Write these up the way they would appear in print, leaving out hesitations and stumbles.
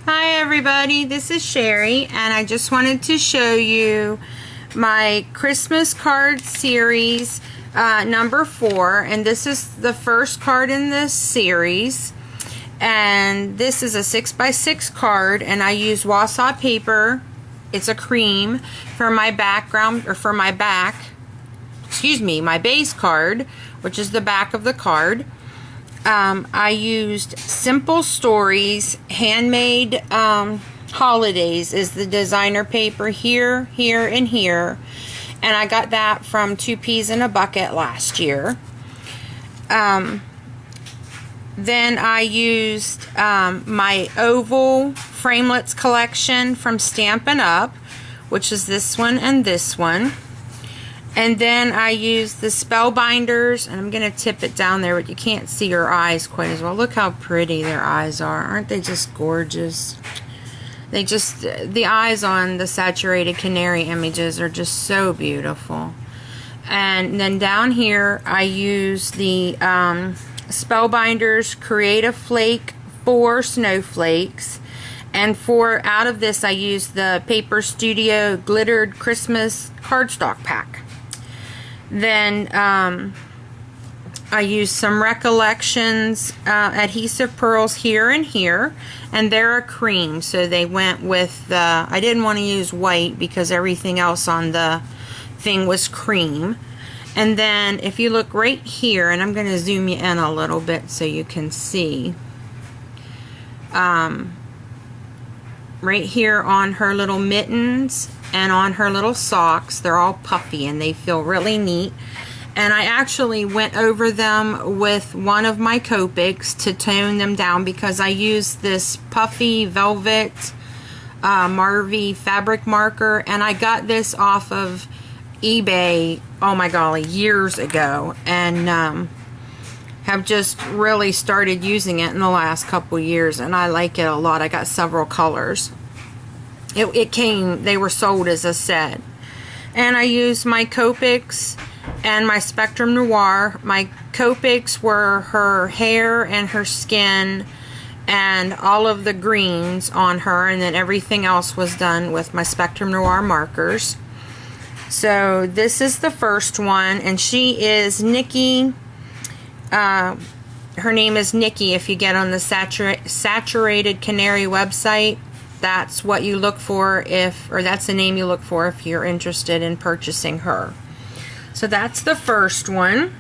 Hi everybody, this is Sherry, and I just wanted to show you my Christmas card series number 4, and this is the first card in this series, and this is a 6x6 card, and I use Wausau paper. It's a cream for my background, or for my my base card, which is the back of the card. I used Simple Stories Handmade Holidays is the designer paper here, here, and here. And I got that from 2 Peas in a Bucket last year. Then I used my oval framelits collection from Stampin' Up, which is this one and this one. And then I used the Spellbinders, and I'm going to tip it down there, but you can't see her eyes quite as well. Look how pretty their eyes are. Aren't they just gorgeous? The eyes on the Saturated Canary images are just so beautiful. And then down here, I used the Spellbinders Creative Flake 4 Snowflakes. And out of this, I used the Paper Studio Glittered Christmas Cardstock Pack. Then I used some Recollections adhesive pearls here and here, and they're a cream, so they went with the, I didn't want to use white because everything else on the thing was cream. And then if you look right here, and I'm going to zoom you in a little bit so you can see, right here on her little mittens and on her little socks, they're all puffy and they feel really neat. And I actually went over them with one of my Copics to tone them down, because I used this puffy velvet Marvy fabric marker, and I got this off of eBay, oh my golly, years ago, and have just really started using it in the last couple years, and I like it a lot. I got several colors. They were sold as a set. And I used my Copics and my Spectrum Noir. My Copics were her hair and her skin and all of the greens on her, and then everything else was done with my Spectrum Noir markers. So this is the first one, and she is Nikki. Her name is Nikki. If you get on the Saturated Canary website, that's what you look for that's the name you look for if you're interested in purchasing her. So that's the first one.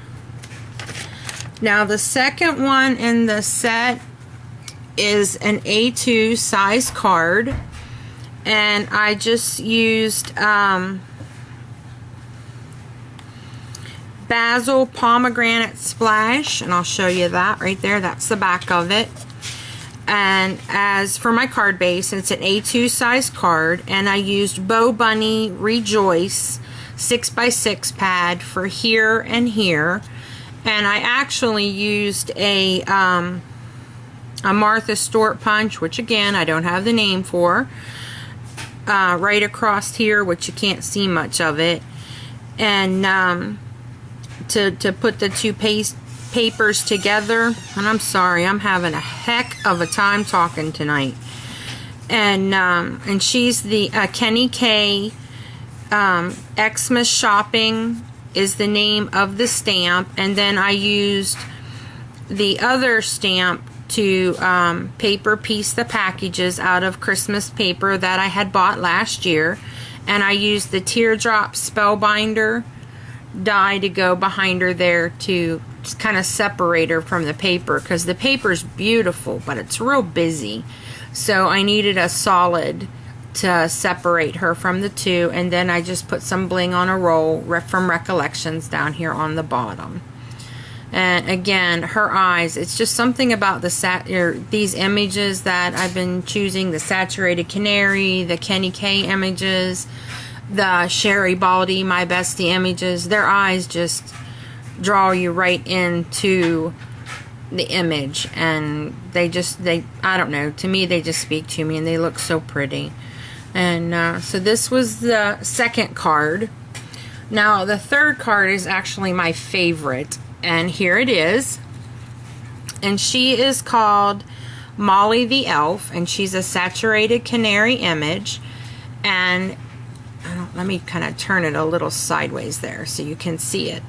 Now the second one in the set is an A2 size card, and I just used Basil Pomegranate Splash, and I'll show you that right there. That's the back of it. And as for my card base, it's an A2 size card, and I used Bo Bunny Rejoice 6x6 pad for here and here. And I actually used a Martha Stewart punch, which again I don't have the name for, right across here, which you can't see much of it, and to put the two papers together. And I'm sorry, I'm having a heck of a time talking tonight. And she's the Kenny K. Xmas Shopping is the name of the stamp, and then I used the other stamp to paper piece the packages out of Christmas paper that I had bought last year, and I used the Teardrop Spellbinder die to go behind her there to just kind of separate her from the paper, because the paper's beautiful but it's real busy, so I needed a solid to separate her from the two. And then I just put some bling on a roll from Recollections down here on the bottom. And again, her eyes, it's just something about these images that I've been choosing, the Saturated Canary, the Kenny K images, the Sherry Baldy, My Bestie images. Their eyes just draw you right into the image, and I don't know, to me they just speak to me, and they look so pretty. And so this was the second card. Now the third card is actually my favorite, and here it is. And she is called Molly the Elf, and she's a saturated canary image. And let me kind of turn it a little sideways there so you can see it.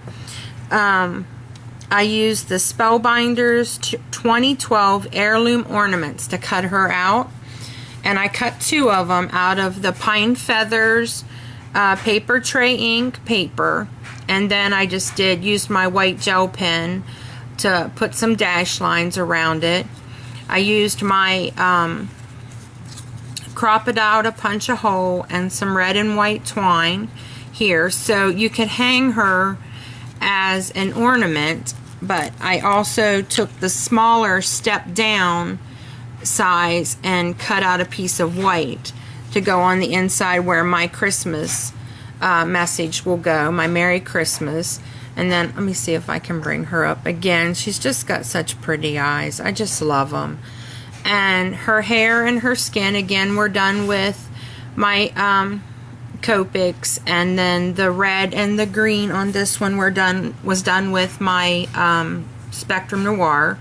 I used the Spellbinders 2012 Heirloom Ornaments to cut her out. And I cut 2 of them out of the Pine Feathers paper tray ink paper. And then I just used my white gel pen to put some dash lines around it. I used my Crop It Out to punch a hole and some red and white twine here, so you could hang her as an ornament. But I also took the smaller step down size and cut out a piece of white to go on the inside where my Christmas message will go, my Merry Christmas. And then let me see if I can bring her up again. She's just got such pretty eyes. I just love them. And her hair and her skin, again, were done with my Copics. And then the red and the green on this one was done with my Spectrum Noir.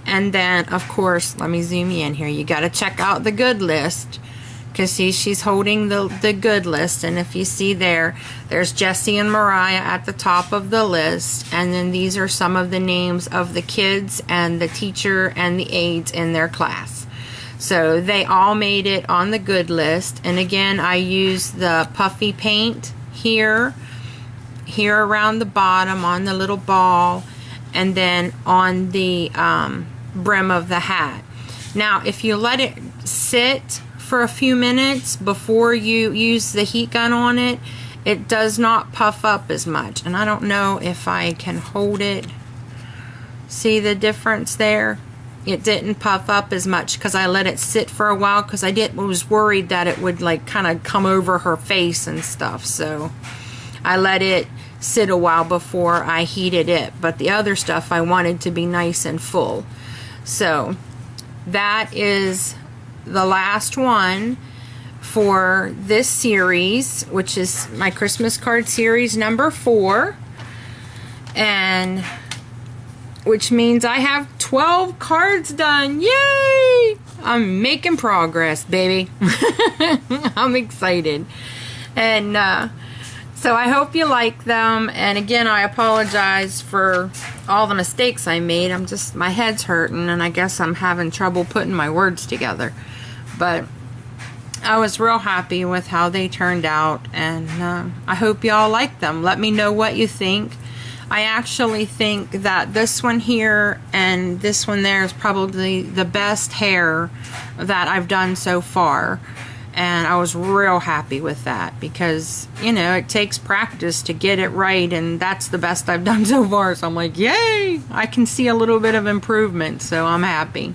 And then, of course, let me zoom you in here. You got to check out the good list. Because see, she's holding the good list. And if you see there's Jessie and Mariah at the top of the list. And then these are some of the names of the kids and the teacher and the aides in their class. So they all made it on the good list. And again, I used the puffy paint here around the bottom on the little ball. And then on the brim of the hat. Now, if you let it sit for a few minutes before you use the heat gun on it, it does not puff up as much. And I don't know if I can hold it. See the difference there? It didn't puff up as much because I let it sit for a while, because I was worried that it would like kind of come over her face and stuff. So I let it sit a while before I heated it. But the other stuff I wanted to be nice and full. So that is the last one for this series, which is my Christmas card series number 4, and which means I have 12 cards done. Yay! I'm making progress, baby. I'm excited. And so I hope you like them. And again, I apologize for all the mistakes I made. My head's hurting, and I guess I'm having trouble putting my words together. But I was real happy with how they turned out, and I hope y'all like them. Let me know what you think. I actually think that this one here and this one there is probably the best hair that I've done so far. And I was real happy with that because, you know, it takes practice to get it right, and that's the best I've done so far. So I'm like, yay! I can see a little bit of improvement, so I'm happy.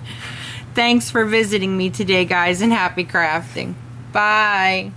Thanks for visiting me today, guys, and happy crafting. Bye!